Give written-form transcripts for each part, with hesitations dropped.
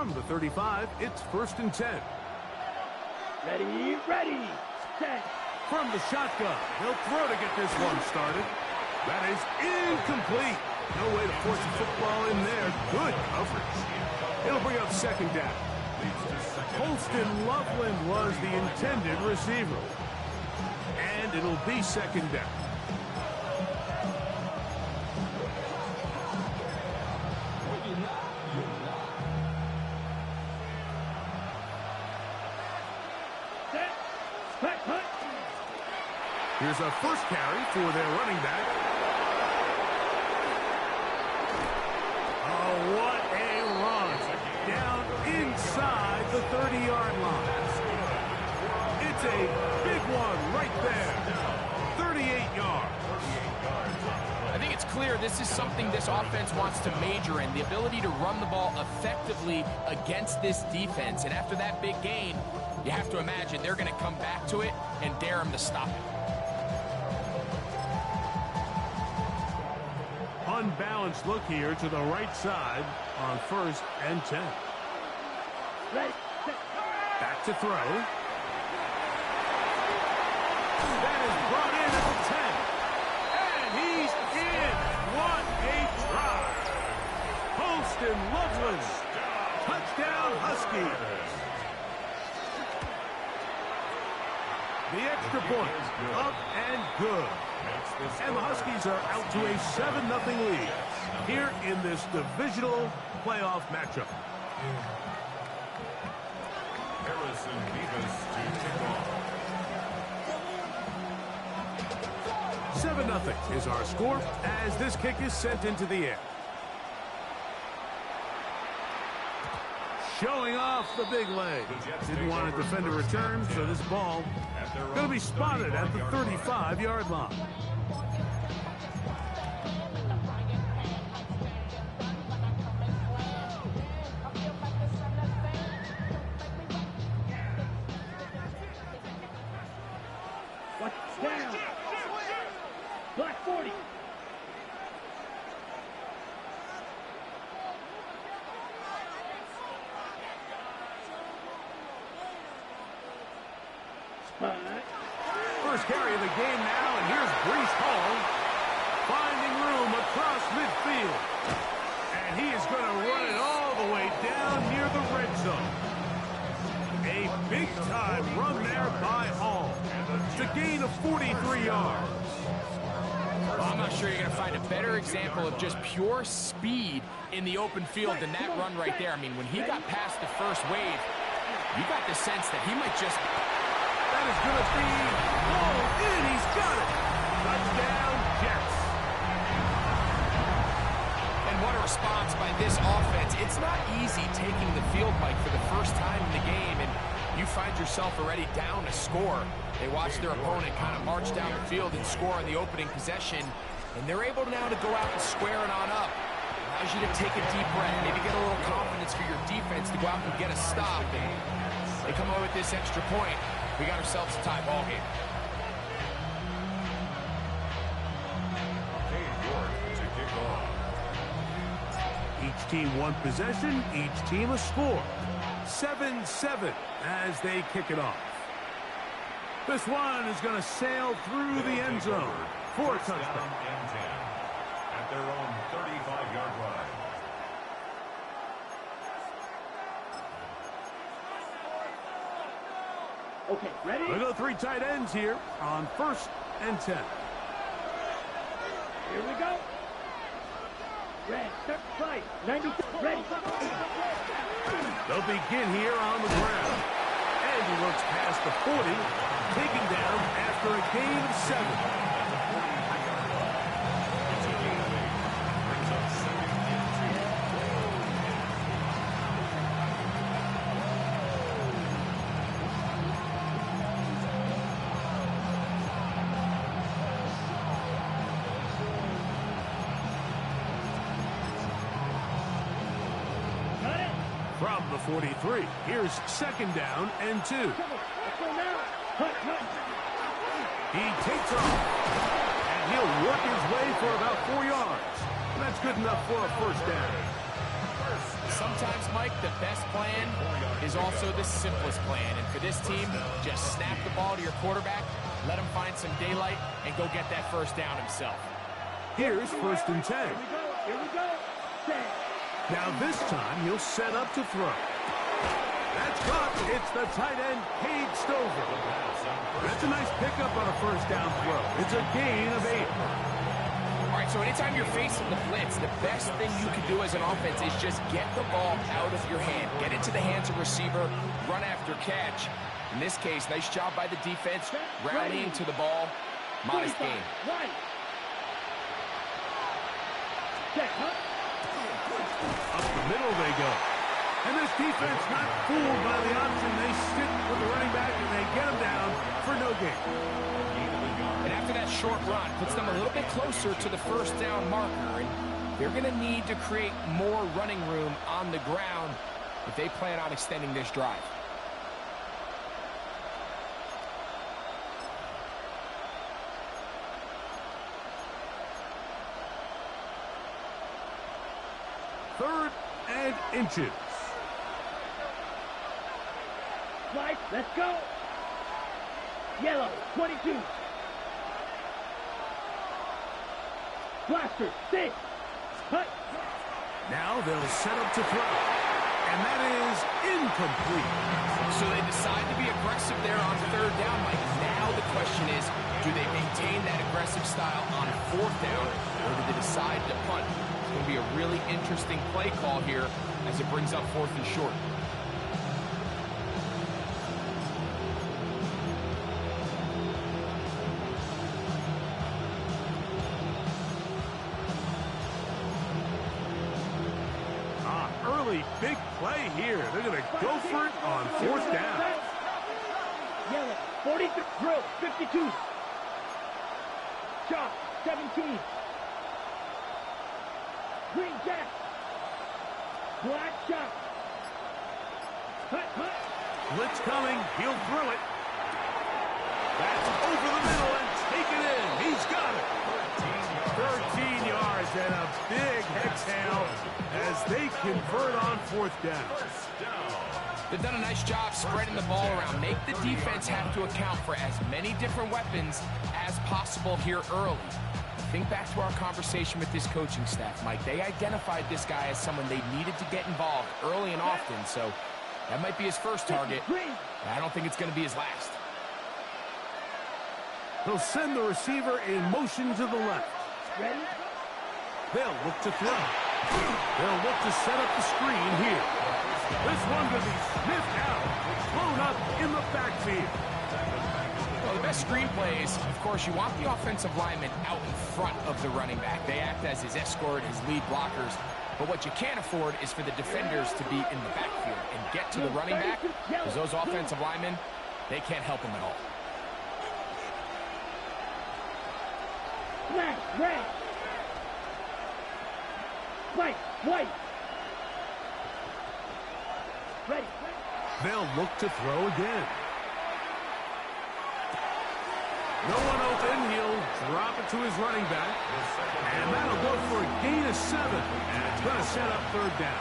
From the 35, it's 1st and 10. Ready, set. From the shotgun, he'll throw to get this one started. That is incomplete. No way to force a football in there. Good coverage. It'll bring up 2nd down. Holston Loveland was the intended receiver. And it'll be 2nd down. Here's a first carry for their running back. Oh, what a run. Down inside the 30-yard line. It's a big one right there. 38 yards. I think it's clear this is something this offense wants to major in, the ability to run the ball effectively against this defense. And after that big gain, you have to imagine they're going to come back to it and dare them to stop it. Unbalanced look here to the right side on 1st and 10. Back to throw. That is brought in at the 10. And he's in. What a try. Holston Loveland. Touchdown Huskies. The extra point. Up and good. And the Huskies are out to a 7-0 lead here in this divisional playoff matchup. Harrison Davis to kick off. 7-0 is our score as this kick is sent into the air. Showing off the big leg. Didn't want to defend a return, so this ball going to be spotted at the 35-yard line. Down. Black 40. First carry of the game now, and here's Breece Hall finding room across midfield. And he is going to run it all the way down near the red zone. A big-time run there by Hall. It's a gain of 43 yards. Well, I'm not sure you're going to find a better example of just pure speed in the open field than that run right there. I mean, when he got past the first wave, you got the sense that he might just... That is going to be hauled in. He's got it. Touchdown, Jets. And what a response by this offense. It's not easy taking the field, Mike, for the first time in the game, and you find yourself already down a score. They watch their opponent kind of march down the field and score on the opening possession, and they're able now to go out and square it on up. Allows you to take a deep breath, maybe get a little confidence for your defense to go out and get a stop, and they come away with this extra point. We got ourselves a tie ball game. Each team one possession, each team a score. 7-7 as they kick it off. This one is going to sail through the end zone for a touchdown. At their own 35-yard line. Okay, ready? We go 3 tight ends here on 1st and 10. Here we go. Red, start right. 90, ready. They'll begin here on the ground. And he works past the 40, taken down after a gain of 7. From the 43, here's 2nd down and 2. He takes off, and he'll work his way for about 4 yards. And that's good enough for a 1st down. sometimes, Mike, the best plan is also the simplest plan. And for this team, just snap the ball to your quarterback, let him find some daylight, and go get that first down himself. Here's 1st and 10. Here we go. Set. Now this time he'll set up to throw. That's caught. It's the tight end, Cade Stover. That's a nice pickup on a first down throw. It's a gain of 8. All right, so anytime you're facing the blitz, the best thing you can do as an offense is just get the ball out of your hand. Get into the hands of receiver, run after catch. In this case, nice job by the defense, rallying to the ball. Modest gain. Right. Set, huh? Up the middle they go. And this defense not fooled by the option. They stick with the running back and they get him down for no gain. And after that short run, puts them a little bit closer to the first down marker. And they're going to need to create more running room on the ground if they plan on extending this drive. Third and inches. Slide. Let's go. Yellow. 22. Blaster. 6. Cut. Now they'll set up to throw. And that is incomplete. So they decide to be aggressive there on 3rd down, Mike. Now the question is, do they maintain that aggressive style on 4th down, or do they decide to punt? It's going to be a really interesting play call here as it brings up 4th and short. Early big play here. They're going to go for it on 4th down. Yellow. 43. Drill. 52. Chop. 17. Green jack. Black chop. Cut. Cut. Blitz coming. He'll throw it. That's over the middle and taken in. He's got it. 13 yards and a big exhale as they convert on 4th down. They've done a nice job spreading the ball around. Make the defense have to account for as many different weapons as possible here early. Think back to our conversation with this coaching staff, Mike. They identified this guy as someone they needed to get involved early and often, so that might be his first target. I don't think it's going to be his last. They'll send the receiver in motion to the left. Ready? They'll look to throw. They'll look to set up the screen here. This one will be sniffed out. Thrown up in the backfield. Well, the best screen plays, of course, you want the offensive lineman out in front of the running back. They act as his escort, his lead blockers. But what you can't afford is for the defenders to be in the backfield and get to the running back, because those offensive linemen, they can't help him at all. Black, red. White, white. Ready. They'll look to throw again. No one open. He'll drop it to his running back. And that'll go for a gain of 7. And it's going to set up 3rd down.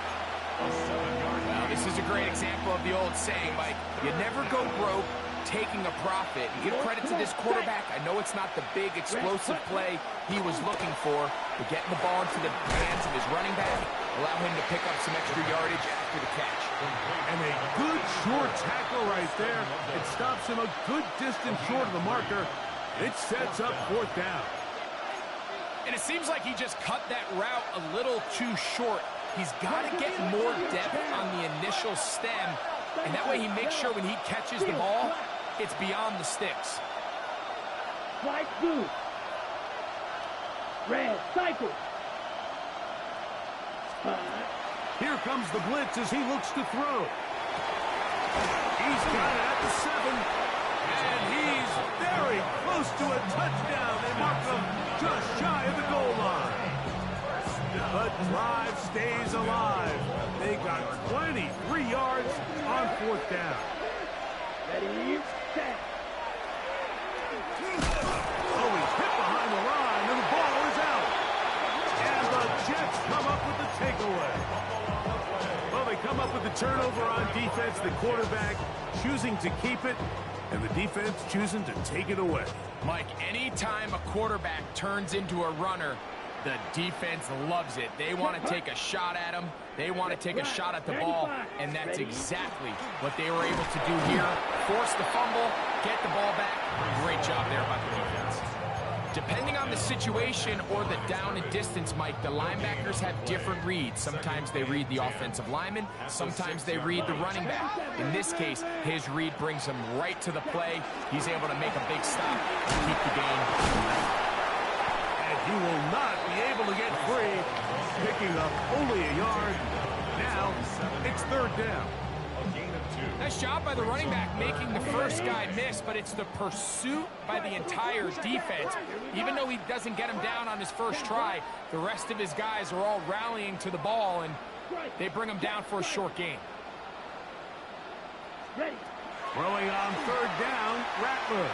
Well, this is a great example of the old saying, Mike, you never go broke taking a profit. Give credit to this quarterback. I know it's not the big explosive play he was looking for, but getting the ball into the hands of his running back, allow him to pick up some extra yardage after the catch. And a good short tackle right there. It stops him a good distance short of the marker. It sets up 4th down. And it seems like he just cut that route a little too short. He's got to get more depth on the initial stem, and that way he makes sure when he catches the ball, it's beyond the sticks. White, blue. Red, cycle. Here comes the blitz as he looks to throw. He's got it at the 7. And he's very close to a touchdown. They mark him just shy of the goal line. The drive stays alive. They got 23 yards on 4th down. Ready, set. Oh, he's hit behind the line, and the ball is out. And the Jets come up with the takeaway. turnover on defense, the quarterback choosing to keep it, and the defense choosing to take it away. Mike, anytime a quarterback turns into a runner, the defense loves it. They want to take a shot at him. They want to take a shot at the ball, and that's exactly what they were able to do here. Force the fumble, get the ball back. Great job there by the defense. Depending on the situation or the down and distance, Mike, the linebackers have different reads. Sometimes they read the offensive lineman. Sometimes they read the running back. In this case, his read brings him right to the play. He's able to make a big stop and keep the game alive. And he will not be able to get free, picking up only a yard. Now, it's third down. Nice job by the running back making the first guy miss, but it's the pursuit by the entire defense. Even though he doesn't get him down on his first try, the rest of his guys are all rallying to the ball, and they bring him down for a short gain. Throwing on third down, Rattler.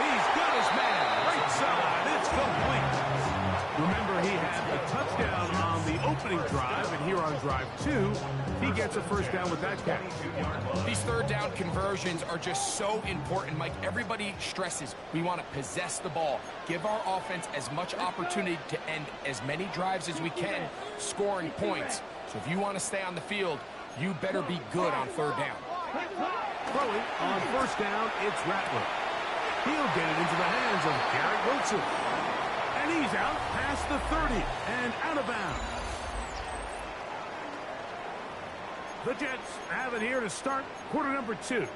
He's got his man. Right side. It's complete. Remember, he had a touchdown on the opening drive, and here on drive 2, he gets a first down with that catch. These third down conversions are just so important, Mike. Everybody stresses we want to possess the ball, give our offense as much opportunity to end as many drives as we can, scoring points. So if you want to stay on the field, you better be good on third down. Throwing on first down, it's Rattler. He'll get it into the hands of Garrett Wilson. And he's out past the 30 and out of bounds. The Jets have it here to start quarter number 2,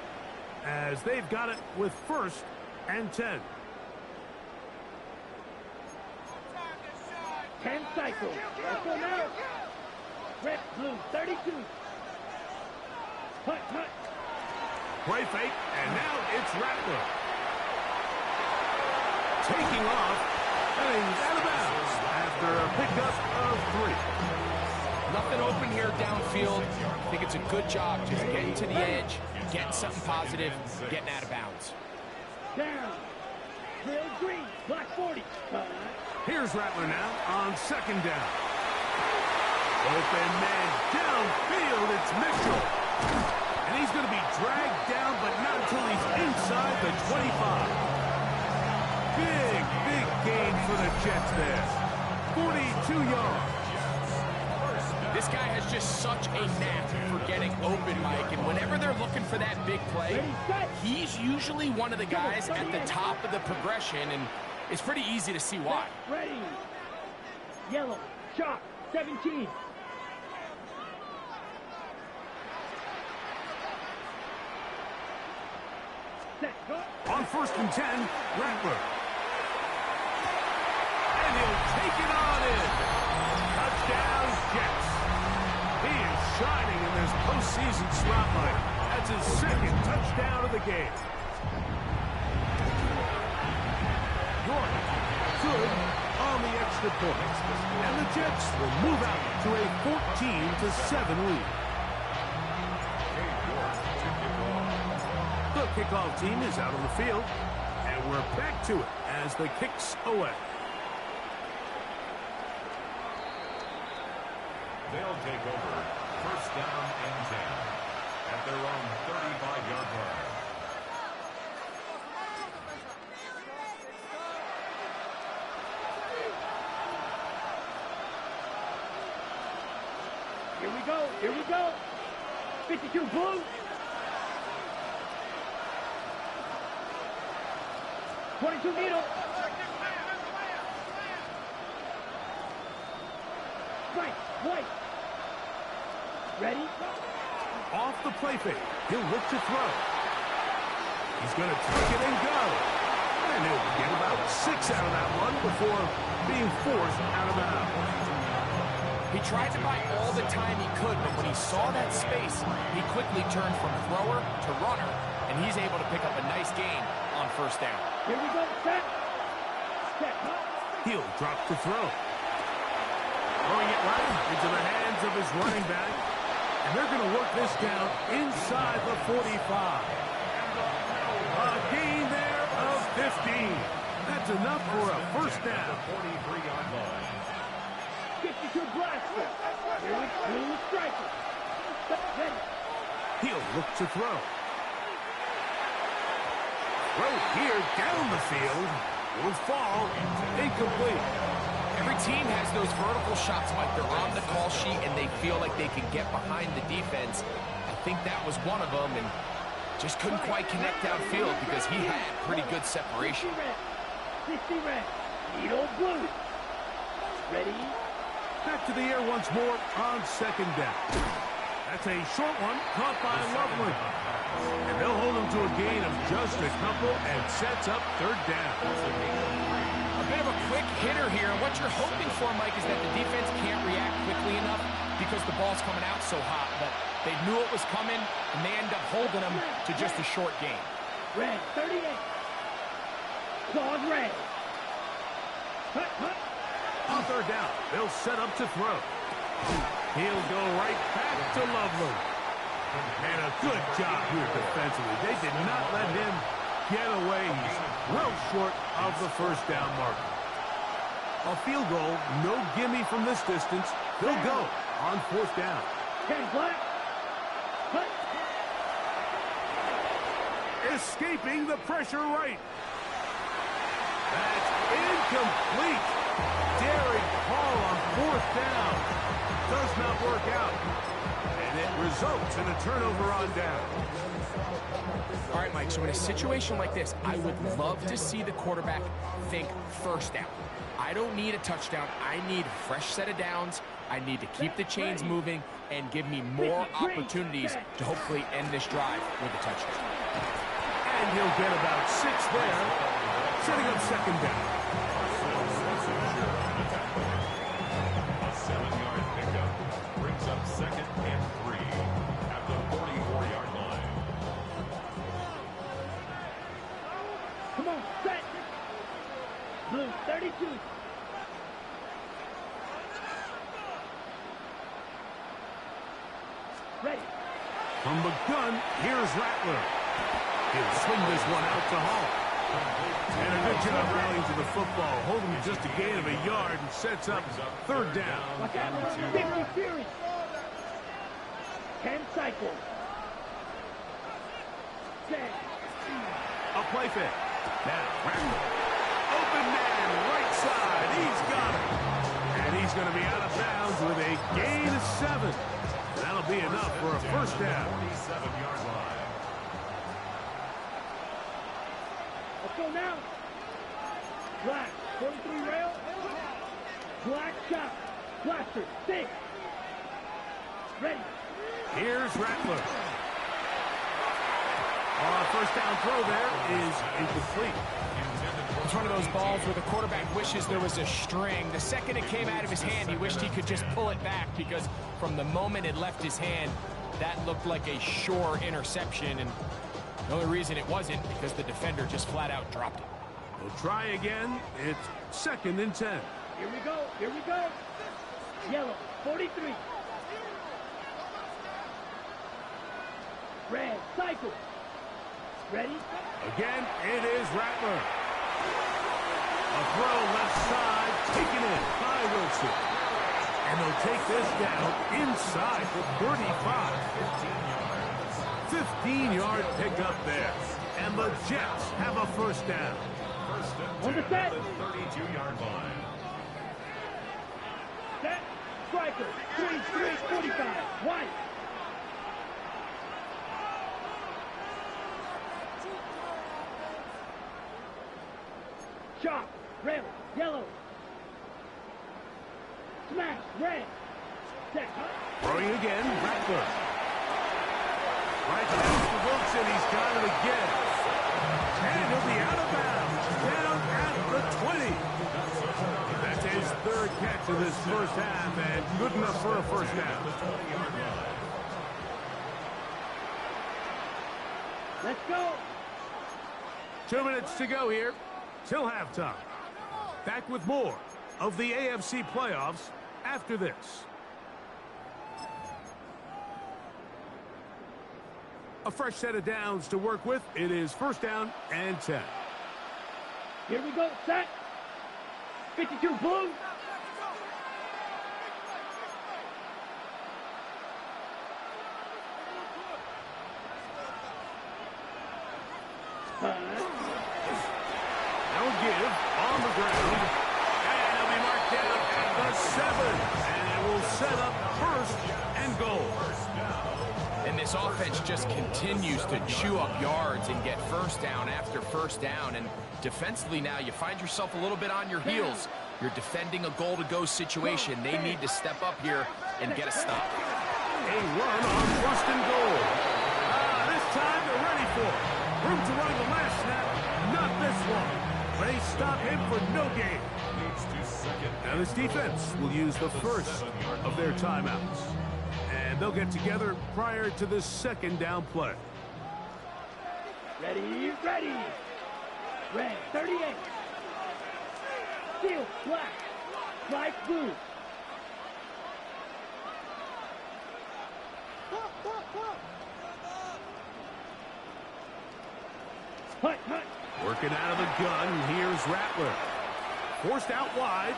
as they've got it with first and 10. 10 cycles. Let's go now. Red, blue, 32. Hut. Play fake, and now it's Rattler. Taking off, and he's out of bounds after a pickup of 3. Nothing open here downfield. I think it's a good job just getting to the edge, getting something positive, getting out of bounds. Down. Drill green. Block 40. Here's Rattler now on second down. Open man downfield. It's Mitchell. And he's going to be dragged down, but not until he's inside the 25. Big gain for the Jets there. 42 yards. This guy has just such a knack for getting open, Mike, and whenever they're looking for that big play, he's usually one of the guys at the top of the progression, and it's pretty easy to see why. Ready. Yellow. Chalk. 17. On first and 10, Rattler. And he'll take it on in. Touchdown, Jets. He is shining in this postseason spotlight. That's his second touchdown of the game. York, good on the extra point. And the Jets will move out to a 14-7 lead. The kickoff team is out on the field, and we're back to it as the kicks away. They'll take over first down and 10 at their own 35-yard line. Here we go. 52 blue. 22 needle. Right, white. Ready? Off the play fake. He'll look to throw. He's going to take it and go. And he'll get about 6 out of that one before being forced out of bounds. He tried to buy all the time he could, but when he saw that space, he quickly turned from thrower to runner, and he's able to pick up a nice gain on first down. Here we go. Set. He'll drop the throw. Throwing it right into the hands of his running back. And they're going to work this down inside the 45. A gain there of 15. That's enough for a first down. 43-yard line. 52 blaster. Here we go, striker. Ready. He'll look to throw. Throw here down the field. Will fall. Incomplete. Every team has those vertical shots, Mike. They're on the call sheet, and they feel like they can get behind the defense. I think that was one of them, and just couldn't quite connect downfield because he had pretty good separation. 60 red. Needle blue. Ready. Back to the air once more on second down. That's a short one caught by Loveland. And they'll hold him to a gain of just a couple and sets up third down. A bit of a quick hitter here. What you're hoping for, Mike, is that the defense can't react quickly enough because the ball's coming out so hot. But they knew it was coming, and they end up holding them to just a short gain. Red, 38. Claws red. Hut, hut. On third down, they'll set up to throw. He'll go right back to Loveland. And a good job here defensively. They did not let him get away. He's well short of the first down marker. A field goal, no gimme from this distance. They'll go on fourth down. 10 black. Hut. Escaping the pressure right. That's incomplete. Daring call on fourth down. Does not work out. And it results in a turnover on down. All right, Mike, so in a situation like this, I would love to see the quarterback think first down. I don't need a touchdown. I need a fresh set of downs. I need to keep the chains moving and give me more opportunities to hopefully end this drive with a touchdown. And he'll get about 6 there, setting up second down. A 7-yard pickup brings up second and 3 at the 44-yard line. Come on, set. Blue, 32. Ready. From the gun, here's Rattler. He'll swing this one out to Hall. And a good job rallying to the football, holding just a gain of a yard and sets up third down. Watch out, 50 Fury. 10 cycle. 10. A play fake. Now, Rattler. Open man, right side. He's got it. And he's going to be out of bounds with a gain of 7. That'll be enough for a first down. 47-yard line. Let's go now. Black, 43 rail. Black chop. Blaster, 6. Ready. Here's Rattler. First down throw there is incomplete. It's one of those balls where the quarterback wishes there was a string. The second it came out of his hand, he wished he could just pull it back because from the moment it left his hand, that looked like a sure interception. And the only reason it wasn't because the defender just flat out dropped it. We'll try again. It's second and 10. Here we go. Here we go. Yellow, 43. Red, cycle. Ready? Again, it is Rattler. A throw left side, taken in by Wilson. And they'll take this down inside the 35. 15-yard pickup there. And the Jets have a first down. First On the and 10 set. at the 32-yard line. Set. Striker. 23, 45. White. Chop. Red. Yellow. Smash. Red. Set. Throwing again, Rattler. Right down to Wilson. He's got it again. And he'll be out of bounds. Down at the 20. That's his third catch of this first half, and good enough for a first down. Let's go. 2 minutes to go here till halftime. Back with more of the AFC playoffs after this. A fresh set of downs to work with. It is first down and 10. Here we go. Set. 52 blue. Now a give on the ground. And it'll be marked down at the 7. And it will set up first and goal. And this offense just continues to chew up yards and get first down after first down. And defensively now, you find yourself a little bit on your heels. You're defending a goal-to-go situation. They need to step up here and get a stop. A run on first and goal. This time they're ready for it. Room to run the last snap. Not this one. They stop him for no gain. Now this defense will use the first of their timeouts. And they'll get together prior to the second down play. Ready, ready. Red 38. Field black. Flag blue. Hunt, hunt. Working out of the gun, here's Rattler. Forced out wide.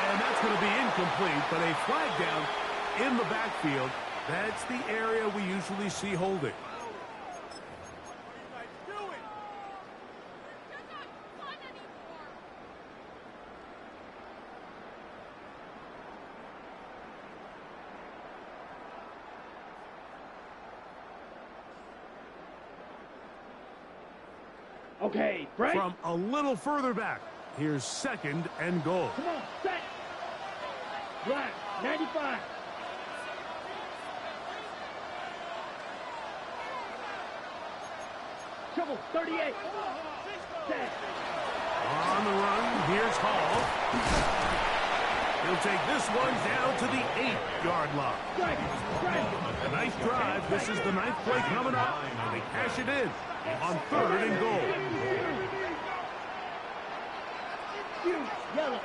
And that's going to be incomplete, but a flag down in the backfield. That's the area we usually see holding. Okay, break. From a little further back, here's second and goal. Come on, set. Black, 95. Trouble, 38. Set. On the run, here's Hall. He'll take this one down to the 8-yard line. Strike, strike. A nice drive. This is the 9th play coming up, and they cash it in on third and goal. Yellow.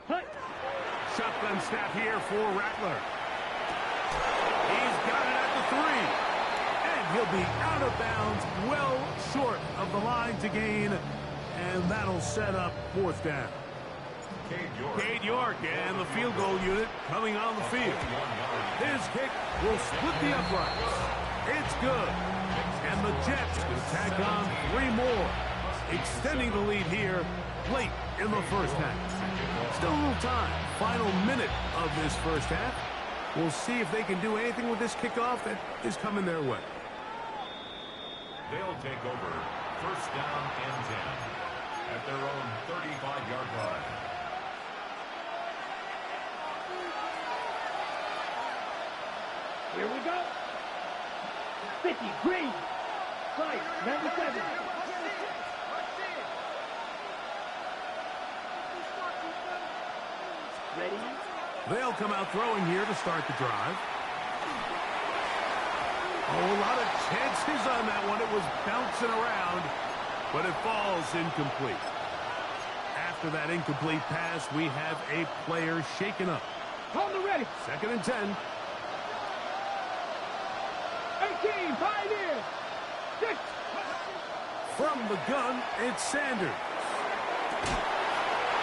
Hunt. Shotgun snap here for Rattler. He's got it at the 3. And he'll be out of bounds, well short of the line to gain. And that'll set up fourth down. Cade York and the field goal unit coming on the field. His kick will split the uprights. It's good. And the Jets will tack on 3 more, extending the lead here late in the first half. Still a little time. Final minute of this first half. We'll see if they can do anything with this kickoff that is coming their way. They'll take over first down and 10 at their own 35-yard line. Here we go. 50, green. Right, 97. Ready? They'll come out throwing here to start the drive. Oh, a lot of chances on that one. It was bouncing around, but it falls incomplete. After that incomplete pass, we have a player shaken up. On the ready. Second and 10. 18, Pioneer. 6. From the gun, it's Sanders.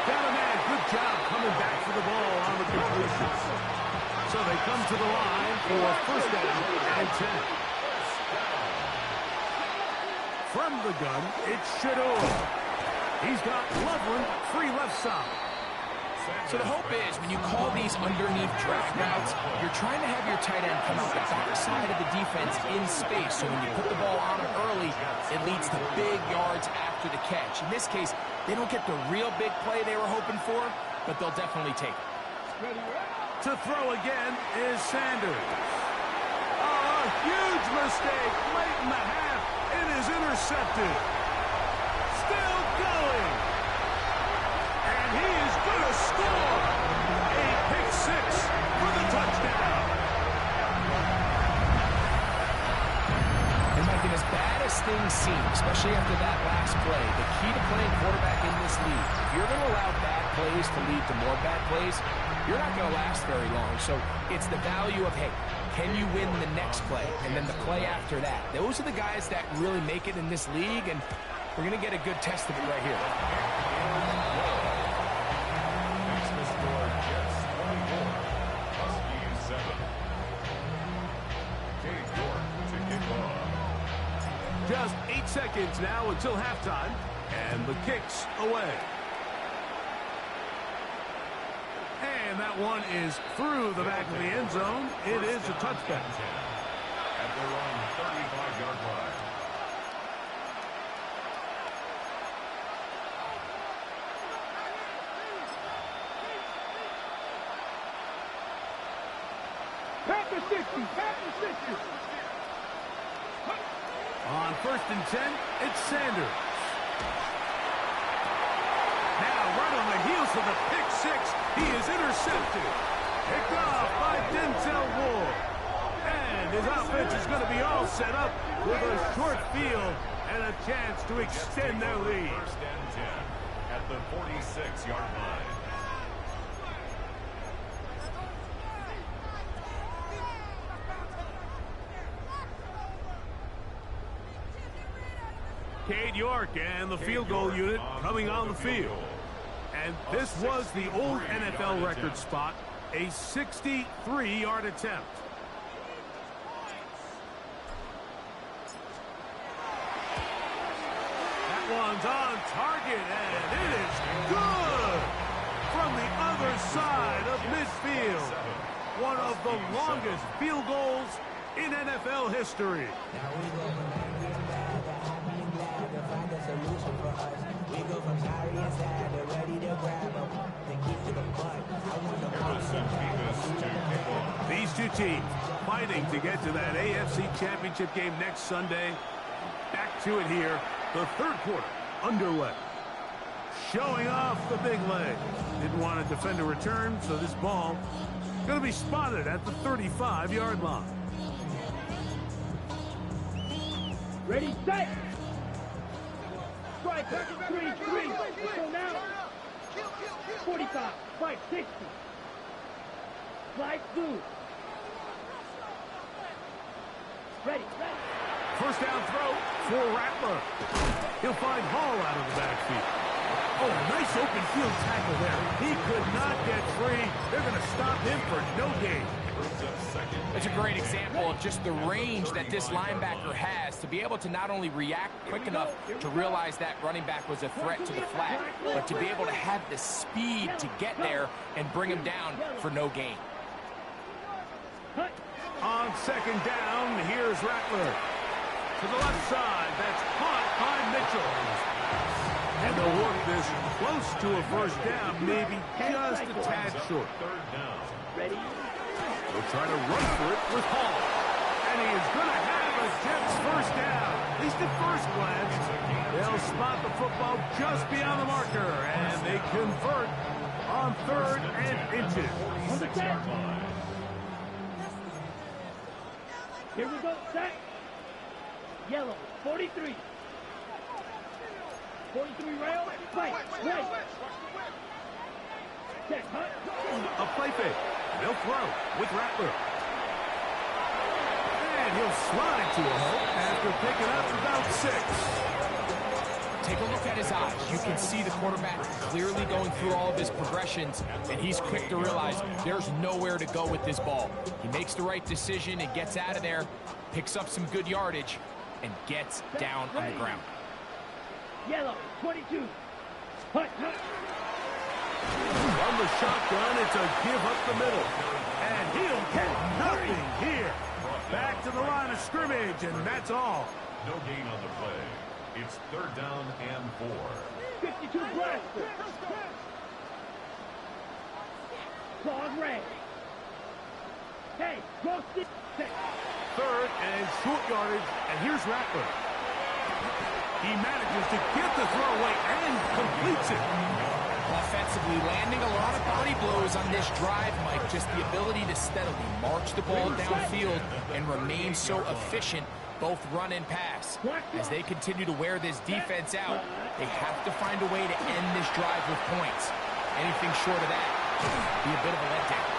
Got a man. Good job coming back for the ball on the completion. So they come to the line for first down and 10. From the gun, it's Shador. He's got Loveland free left side. So the hope is when you call these underneath drag routes, you're trying to have your tight end come out the backside of the defense in space. So when you put the ball on him early, it leads to big yards after the catch. In this case, they don't get the real big play they were hoping for, but they'll definitely take it. To throw again is Sanders. Oh, a huge mistake late in the half. It is intercepted. Still going. And he is going to score. A pick 6 for the touchdown. And Mike, as bad as things seem, especially after that last play, the key to playing quarterback in this league, if you're going to allow bad plays to lead to more bad plays, you're not going to last very long. So it's the value of, hey, can you win the next play and then the play after that? Those are the guys that really make it in this league, and we're going to get a good test of it right here. Next to score, Jets 24, Huskies 7. Cade Just 8 seconds now until halftime, and the kick's away. And that one is through the back of the end zone. It is a touchback. At their own 35-yard line. Packer 60, Packer 60. On 1st and 10, it's Sanders. Now, right on the heels of the pick six, he is intercepted. Picked off by Denzel Ward. And his offense is going to be all set up with a short field and a chance to extend their lead. 1st and 10 at the 46-yard line. Cade York and the field goal unit coming on the field. And this was the old NFL record spot, a 63-yard attempt. That one's on target, and it is good from the other side of midfield. One of the longest field goals in NFL history. These two teams fighting to get to that AFC Championship game next Sunday. Back to it here. The third quarter underway. Showing off the big leg. Didn't want to defend a return, so this ball going to be spotted at the 35-yard line. Ready, set. Striker, 3-3. So now, 45, 5-60. Slide through. Ready. First down throw for Rattler. He'll find Hall out of the backfield. Oh, nice open field tackle there. He could not get free. They're going to stop him for no gain. It's a great example of just the range that this linebacker has to be able to not only react quick enough to realize that running back was a threat to the flat, but to be able to have the speed to get there and bring him down for no gain. On second down, here's Rattler. To the left side, that's caught by Mitchell. And they'll work this close to a first down, maybe just a tad short. Third down. Ready. They'll try to run for it with Hall. And he is going to have a Jets first down. At least at first glance. They'll spot the football just beyond the marker. And they convert on 3rd and inches. 46-yard line. Here we go, set. Yellow, 43. 43 rail, fight, right. Check, A play fake. They'll throw with Rattler. And he'll slide to a hole after picking up about 6. Take a look at his eyes. You can see the quarterback clearly going through all of his progressions, and he's quick to realize there's nowhere to go with this ball. He makes the right decision and gets out of there, picks up some good yardage, and gets down on the ground. Yellow, 22. Hut. From the shotgun, it's a give up the middle. And he'll get nothing here. Back to the line of scrimmage, and that's all. No gain on the play. It's 3rd down and 4. 52 blaster. Claws red. Hey, go stick. 3rd and short yardage, and here's Rattler. He manages to get the throw away and completes it. Offensively, landing a lot of body blows on this drive, Mike. Just the ability to steadily march the ball downfield and remain so efficient, both run and pass. As they continue to wear this defense out, they have to find a way to end this drive with points. Anything short of that would be a bit of a letdown.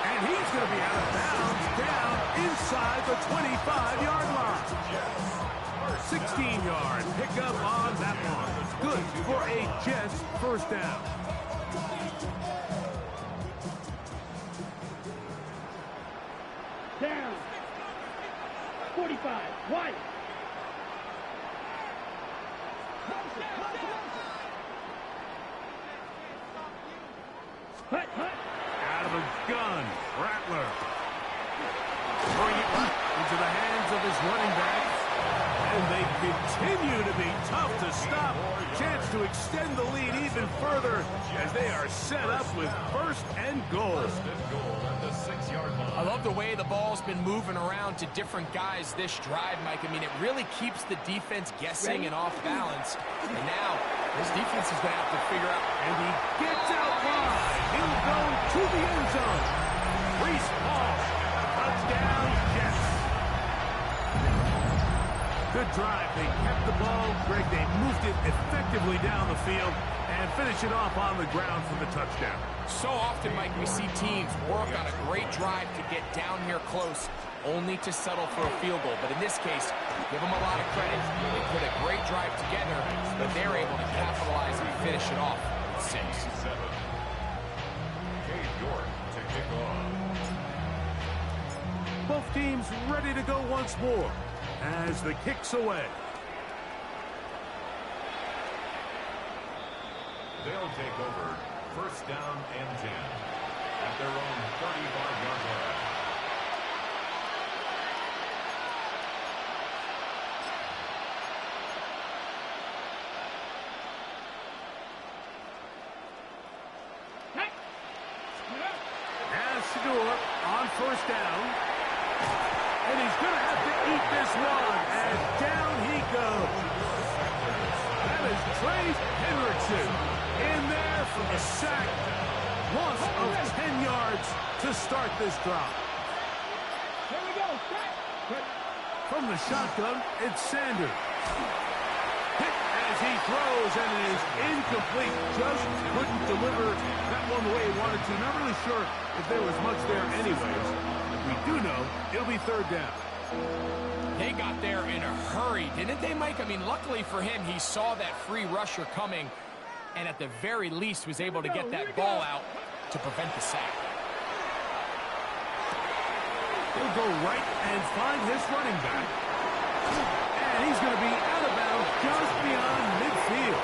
And he's going to be out of bounds down inside the 25-yard line. 16-yard pickup on that one. Good for a Jets first down. Down. 45. White. Out of a gun, Rattler. Throwing it left into the hands of his running back. And they continue to be tough to stop. Chance to extend the lead even further as they are set up with first and goal. I love the way the ball's been moving around to different guys this drive, Mike. I mean, it really keeps the defense guessing and off balance. And now, this defense is going to have to figure out. And he gets out wide. He'll go to the end zone. Reese Hall. Touchdown, Jets. Good drive. They kept the ball. Greg, they moved it effectively down the field and finish it off on the ground for the touchdown. So often, Mike, we see teams work on a great drive to get down here close, only to settle for a field goal. But in this case, give them a lot of credit. They put a great drive together, but they're able to capitalize and finish it off with 6. Both teams ready to go once more as the kick's away. They'll take over first down and 10 at their own 35-yard line. Shador on first down. And he's going to have to eat this one as down he goes. That is Trey Hendrickson in there for the sack. Loss of 10 yards to start this drive. Here we go. From the shotgun, it's Sanders. Hit as he throws, and it is incomplete. Just couldn't deliver that one the way he wanted to. Not really sure if there was much there anyways. If we do know, it'll be third down. They got there in a hurry, didn't they, Mike? I mean, luckily for him, he saw that free rusher coming, and at the very least was able to get that ball out to prevent the sack. He'll go right and find his running back. And he's going to be out of bounds just beyond midfield.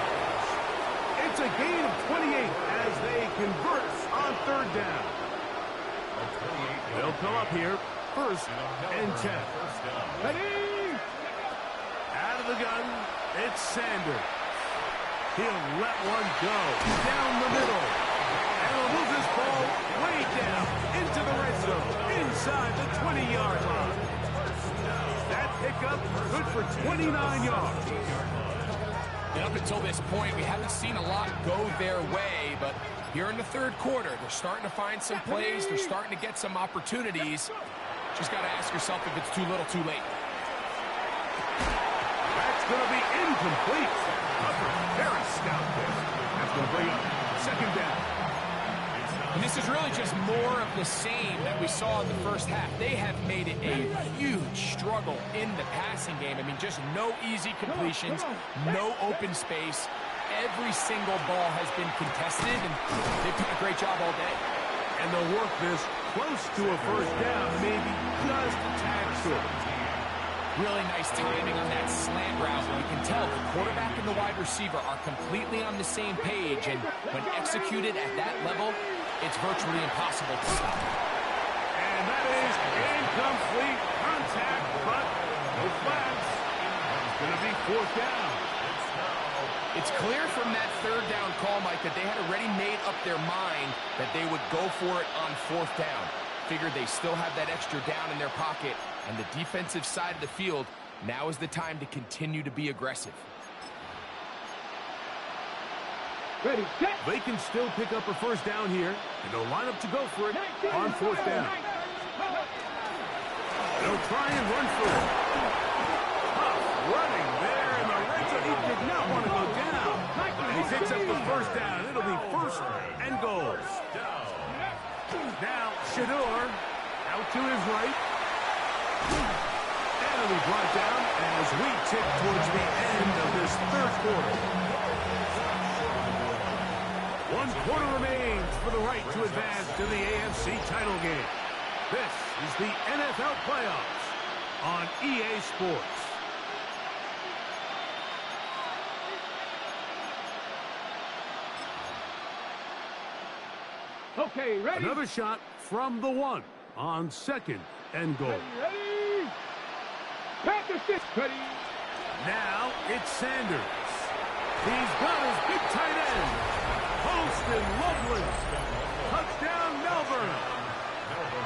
It's a gain of 28 as they convert on third down. They'll come up here, first and 10. Ready? Out of the gun, it's Sanders. He'll let one go down the middle. And he'll move this ball way down into the red zone, inside the 20-yard line. That pickup good for 29 yards. And up until this point, we haven't seen a lot go their way, but here in the third quarter, they're starting to find some plays. They're starting to get some opportunities. Just got to ask yourself if it's too little, too late. That's going to be incomplete. Very stout there. That's going to bring up second down. And this is really just more of the same that we saw in the first half. They have made it a huge struggle in the passing game. I mean, just no easy completions, no open space. Every single ball has been contested, and they've done a great job all day. And they'll work this close to a first down, maybe just a tad short. Really nice timing on that slant route. You can tell the quarterback and the wide receiver are completely on the same page, and when executed at that level, it's virtually impossible to stop. And that is incomplete contact, but no flags. It's going to be fourth down. It's clear from that third down call, Mike, that they had already made up their mind that they would go for it on fourth down. Figured they still have that extra down in their pocket, and the defensive side of the field, now is the time to continue to be aggressive. Ready, set. They can still pick up a first down here, and they'll line up to go for it on fourth down. They'll try and run for it. Tough running there in the red zone. He did not want to go down. And he picks up the first down. It'll be first and goal. Now, Shador out to his right. And it'll be brought down as we tip towards the end of this third quarter. 1 quarter remains for the right to advance to the AFC title game. This is the NFL playoffs on EA Sports. Okay, ready? Another shot from the 1 on 2nd and goal. Ready? Pack the stick. Ready? Now it's Sanders. He's got his big tight end. Post and lovely. Touchdown, Melbourne.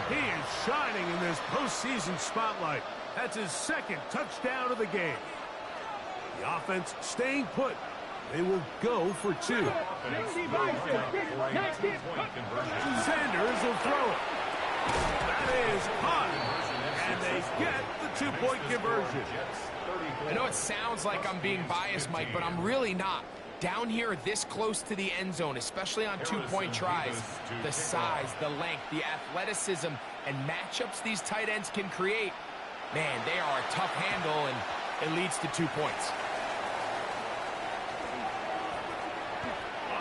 He is shining in this postseason spotlight. That's his 2nd touchdown of the game. The offense staying put. They will go for 2. Sanders Sanders will throw it. That is caught. And they get the 2-point conversion. I know it sounds like I'm being biased, Mike, but I'm really not. Down here this close to the end zone, especially on 2-point tries, the size, the length, the athleticism, and matchups these tight ends can create, man, they are a tough handle, and it leads to 2 points.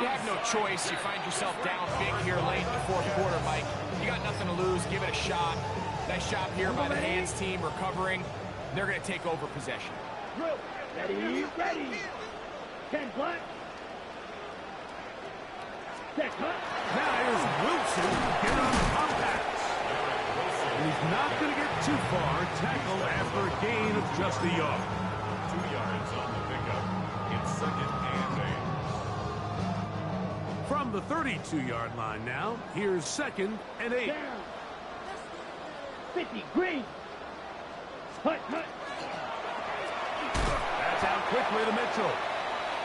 You have no choice. You find yourself down big here late in the 4th quarter, Mike. You got nothing to lose. Give it a shot. Nice job here by the hands team recovering. They're going to take over possession. Ready, ready. 10 black. Set cut. Now here's Wilson to get on the compact. He's not going to get too far. Tackle after a gain of just a yard. 2 yards on the pickup. It's 2nd and 8. From the 32-yard line now, here's 2nd and 8. Down. 50, green. Hut, hut. That's out quickly to Mitchell.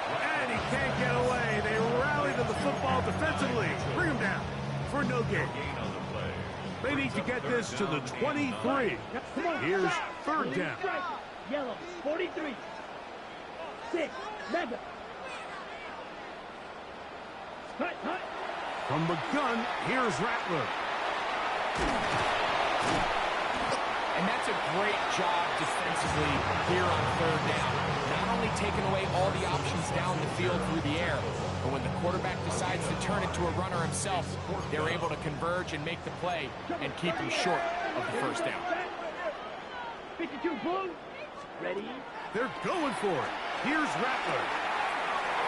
And he can't get away. They rally to the football defensively. Bring him down for no gain. They need to get this to the 23. Here's 3rd down. Yellow, 43. 6, mega. Hut, hut. From the gun, here's Rattler. And that's a great job defensively here on 3rd down. Not only taking away all the options down the field through the air, but when the quarterback decides to turn it to a runner himself, they're able to converge and make the play and keep him short of the 1st down. 52 blue. Ready? They're going for it. Here's Rattler.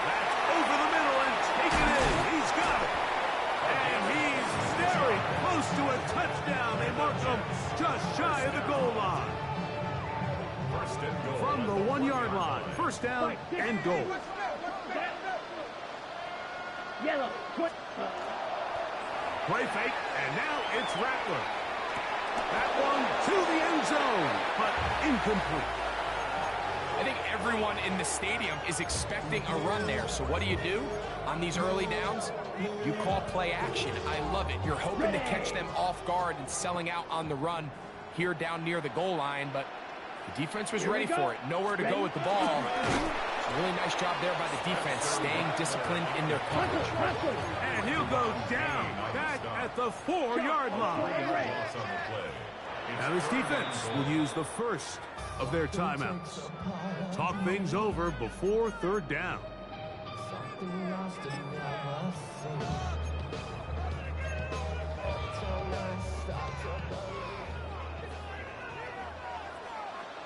That's over the middle and taken in. He's got it. And he's very close to a touchdown. They mark him just shy of the goal line. 1st and goal. From the 1-yard line, 1st down and goal. Yellow. Play fake, and now it's Rattler. That one to the end zone, but incomplete. I think everyone in the stadium is expecting a run there. So what do? On these early downs, you call play action. I love it. You're hoping to catch them off guard and selling out on the run here down near the goal line, but the defense was ready for it. Nowhere to go with the ball. A really nice job there by the defense, staying disciplined in their coverage. And he'll go down back at the 4-yard line. Now this defense will use the first of their timeouts. Talk things over before 3rd down.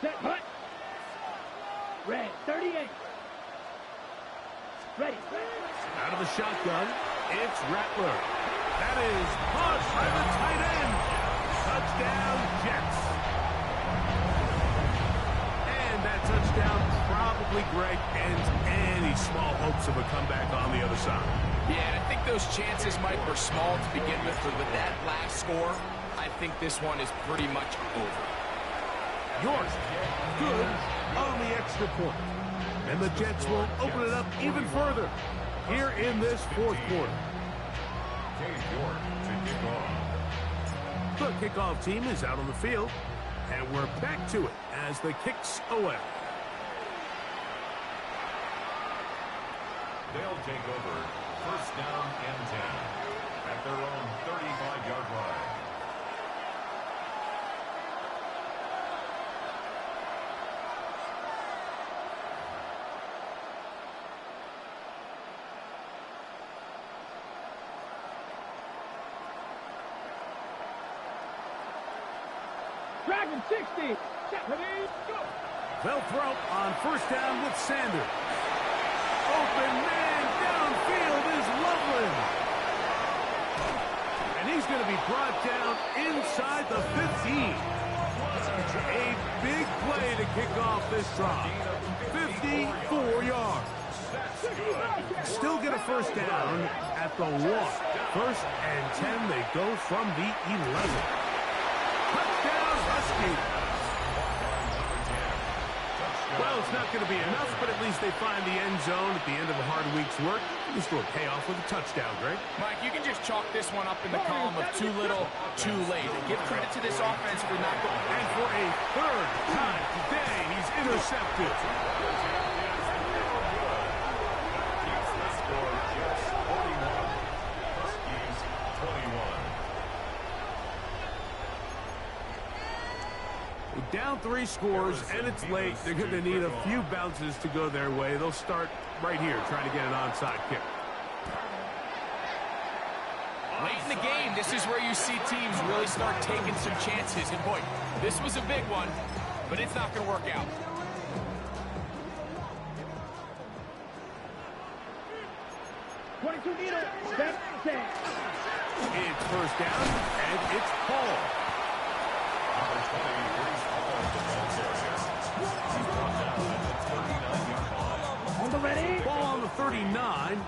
Set, hut. Red, 38. Ready. Out of the shotgun, it's Rattler. That is caught by the tight end. Touchdown, Jets. And that touchdown probably, Greg, ends any small hopes of a comeback on the other side. Yeah, I think those chances, Mike, were small to begin with, but with that last score, I think this one is pretty much over. York, good on the extra point. And the Jets will open it up even further here in this 4th quarter. York to kick off. The kickoff team is out on the field, and we're back to it as the kick's away. They'll take over 1st down and 10 at their own 35-yard line. Dragon 60. Ready, go. They'll throw on 1st down with Sanders. Open man downfield is Loveland. He's going to be brought down inside the 15. A big play to kick off this drive. 54 yards. Still get a first down at the 1. First and 10, they go from the 11. Touchdown, Husky. Well, it's not going to be enough, but at least they find the end zone at the end of a hard week's work. This will pay off with a touchdown, Greg. Mike, you can just chalk this one up in the column of too little, too late. Give credit to this offense for not going. And for a third time today, he's intercepted. Down 3 scores, and it's late. They're going to need a few bounces to go their way. They'll start right here, trying to get an onside kick. Late in the game, this is where you see teams really start taking some chances. And boy, this was a big one, but it's not going to work out. It's first down, and it's Paul. Ready? Ball on the 39.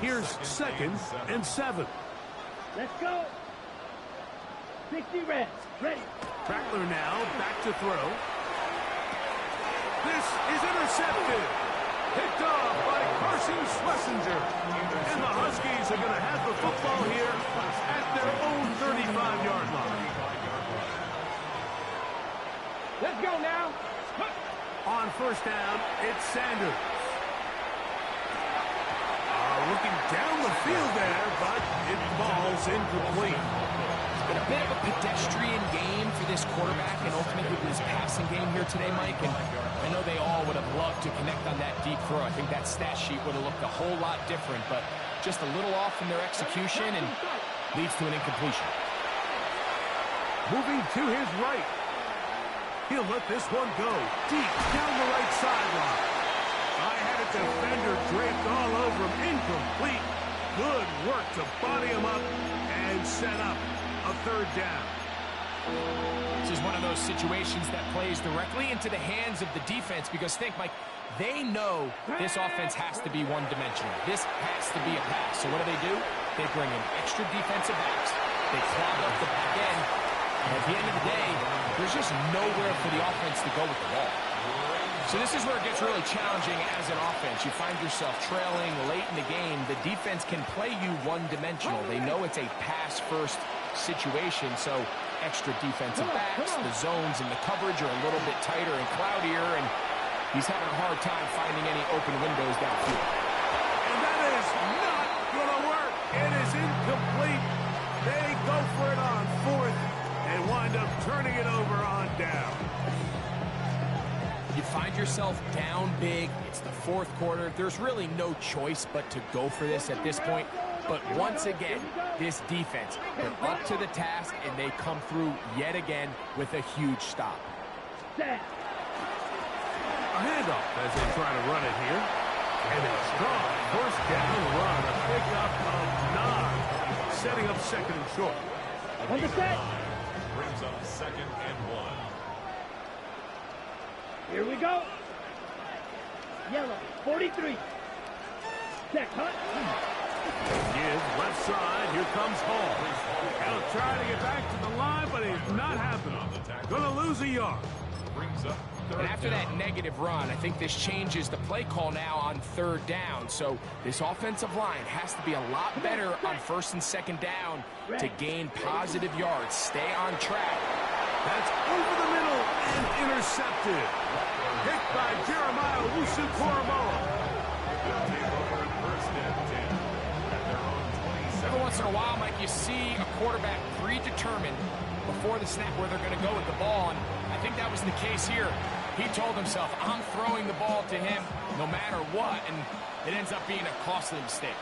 Here's 2nd and 7. Let's go. 60 red. Ready. Crackler now back to throw. This is intercepted. Picked off by Carson Schlesinger. And the Huskies are going to have the football here at their own 35-yard line. Let's go now. On first down, it's Sanders. Looking down the field there, but it falls incomplete. It's been a bit of a pedestrian game for this quarterback and ultimately his passing game here today, Mike. And I know they all would have loved to connect on that deep throw. I think that stat sheet would have looked a whole lot different, but just a little off in their execution and leads to an incompletion. Moving to his right. He'll let this one go deep down the right sideline. I had a defender draped all over him. Incomplete. Good work to body him up and set up a third down. This is one of those situations that plays directly into the hands of the defense because think, Mike, they know this offense has to be one-dimensional. This has to be a pass. So what do? They bring in extra defensive backs. They clog up the back end. And at the end of the day, there's just nowhere for the offense to go with the ball. So this is where it gets really challenging as an offense. You find yourself trailing late in the game. The defense can play you one-dimensional. They know it's a pass-first situation, so extra defensive backs, the zones and the coverage are a little bit tighter and cloudier, and he's having a hard time finding any open windows downfield. And that is not going to work. It is incomplete. They go for it on 4th and wind up turning it over on down. You find yourself down big. It's the 4th quarter. There's really no choice but to go for this at this point. But once again, this defense, they're up to the task, and they come through yet again with a huge stop. A handoff as they try to run it here. And a strong first down run. A pickup of 9. Setting up 2nd and short. On the set. Brings up 2nd and 1. Here we go. Yellow, 43. Check, huh? Give left side. Here comes Hall. He'll try to get back to the line, but it's not happening. Gonna lose a yard. Brings up And after that negative run, I think this changes the play call now on 3rd down. So this offensive line has to be a lot better on 1st and 2nd down to gain positive yards. Stay on track. That's over the middle and intercepted. Picked by Jeremiah Wusu-Koromoa. Every once in a while, Mike, you see a quarterback predetermined before the snap where they're going to go with the ball, and I think that was the case here. He told himself, I'm throwing the ball to him no matter what, and it ends up being a costly mistake.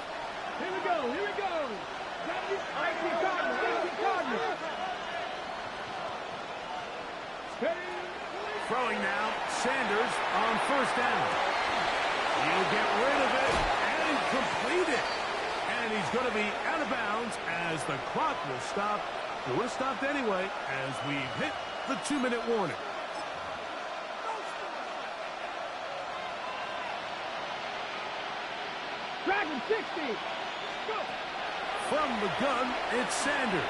Here we go, here we go. Cardinal. Throwing now, Sanders on 1st down. He'll get rid of it and complete it. And And he's going to be out of bounds as the clock will stop. It would have stopped anyway as we've hit the 2-minute warning. Dragon 60. Go. From the gun, it's Sanders.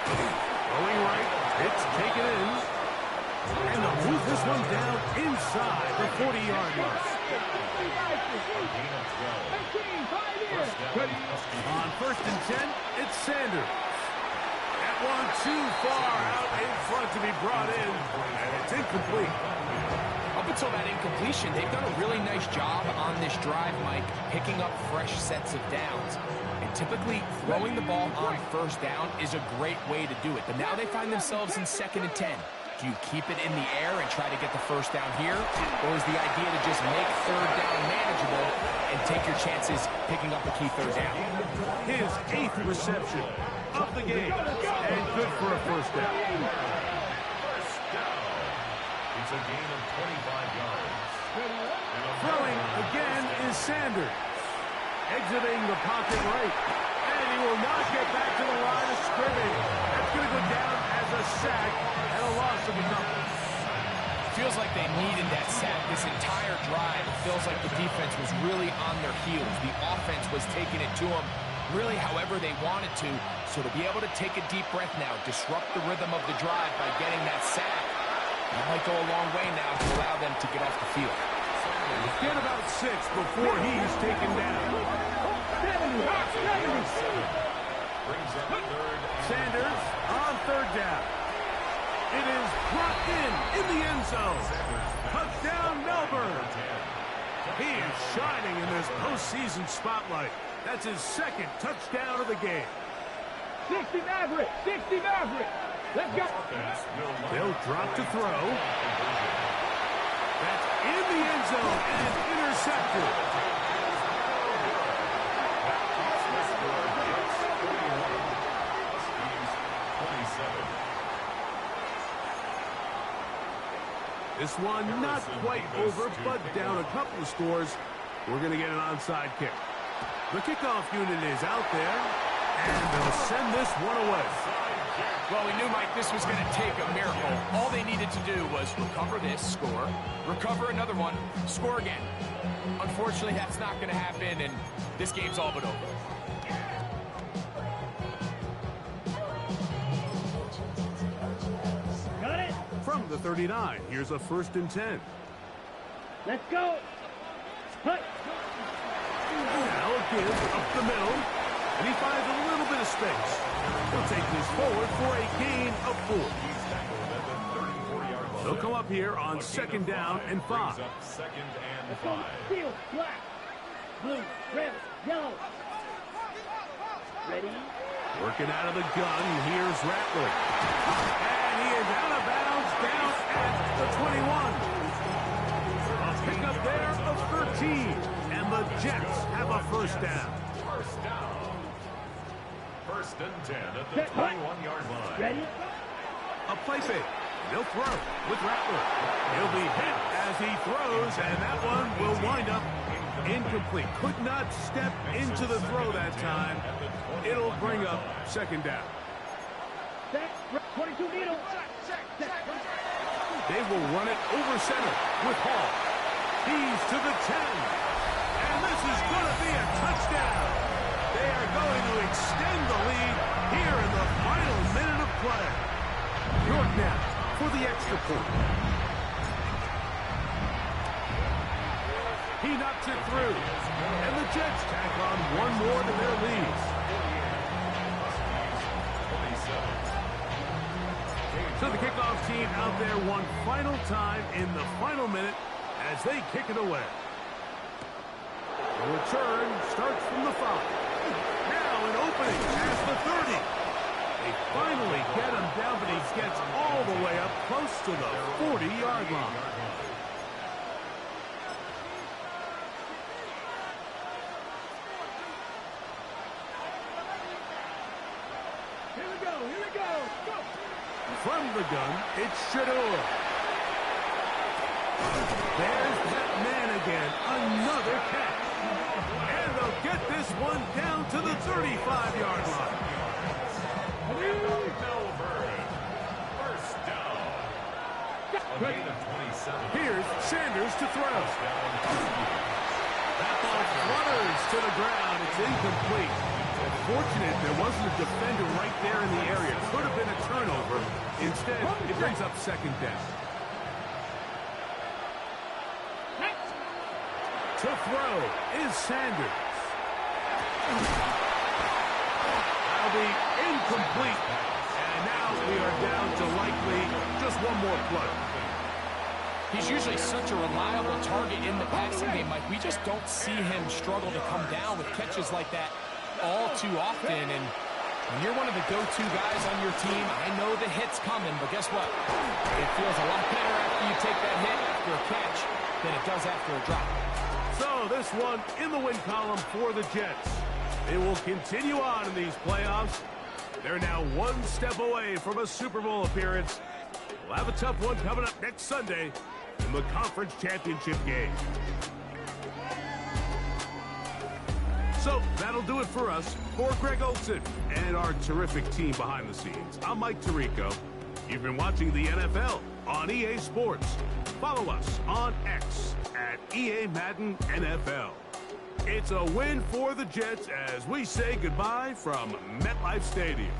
Going right, it's taken in. And they'll move this one down inside the 40-yard line. On 1st and 10, it's Sanders. That one too far out in front to be brought in, and it's incomplete. Up until that incompletion, they've done a really nice job on this drive, Mike, picking up fresh sets of downs. And typically, throwing the ball on 1st down is a great way to do it. But now they find themselves in 2nd and 10. Do you keep it in the air and try to get the 1st down here? Or is the idea to just make 3rd down manageable and take your chances picking up a key 3rd down? His 8th reception of the game, and good for a 1st down. It's a gain of 25 yards. Throwing again is Sanders. Exiting the pocket right. And he will not get back to the line of scrimmage. That's going to go down as a sack and a loss of a couple. Feels like they needed that sack this entire drive. It feels like the defense was really on their heels. The offense was taking it to them really however they wanted to. So to be able to take a deep breath now, disrupt the rhythm of the drive by getting that sack, that might go a long way now to allow them to get off the field. Get about 6 before he's taken down. Sanders on 3rd down. It is brought in the end zone. Touchdown, Melbourne. He is shining in this postseason spotlight. That's his 2nd touchdown of the game. 60 Maverick. 60 Maverick. Let's go. They'll drop to throw. That's in the end zone and intercepted. This one not quite over, but down a couple of scores. We're going to get an onside kick. The kickoff unit is out there, and they'll send this one away. Well, we knew, Mike, this was going to take a miracle. All they needed to do was recover this, score, recover another one, score again. Unfortunately, that's not going to happen, and this game's all but over. Got it. From the 39, here's a 1st and 10. Let's go. Hut. Now a give up the middle, and he finds a little bit of space. He'll take this forward for a gain of 4. They'll come up here on 2nd down and 5. 2nd and 5. Steel, black, blue, red, yellow. Ready? Working out of the gun, here's Rattler. And he is out of bounds down at the 21. A pickup there of 13. And the Jets have a 1st down. 1st down. 1st and 10 at the 21-yard line. Ready? A play fake. They'll throw with Rattler. He'll be hit as he throws, and that one will wind up incomplete. Could not step into the throw that time. It'll bring up 2nd down. Set. 22 needle. They will run it over center with Hall. He's to the 10. And this is going to be a touchdown. They are going to extend the lead here in the final minute of play. York now for the extra point. He knocks it through. And the Jets tack on one more to their lead. So the kickoff team out there one final time in the final minute as they kick it away. The return starts from the 5. Now an opening past the 30. They finally get him down, but he gets all the way up close to the 40-yard line. Here we go. Here we go. Go. From the gun, it's Shador. There's that man again. Another catch. And they'll get this one down to the 35-yard line. Melbourne. First down. A gain of 27. Here's Sanders to throw. That ball flutters to the ground. It's incomplete. Fortunate there wasn't a defender right there in the area. Could have been a turnover. Instead, it brings up second down. To throw is Sanders. That'll be incomplete. And now we are down to likely just one more play. He's usually such a reliable target in the passing game, Mike. We just don't see him struggle to come down with catches like that all too often. And when you're one of the go-to guys on your team, I know the hit's coming, but guess what? It feels a lot better after you take that hit after a catch than it does after a drop. So this one in the win column for the Jets. They will continue on in these playoffs. They're now one step away from a Super Bowl appearance. We'll have a tough one coming up next Sunday in the conference championship game. So that'll do it for us. For Greg Olson and our terrific team behind the scenes, I'm Mike Tirico. You've been watching the NFL on EA Sports. Follow us on X at EA Madden NFL. It's a win for the Jets as we say goodbye from MetLife Stadium.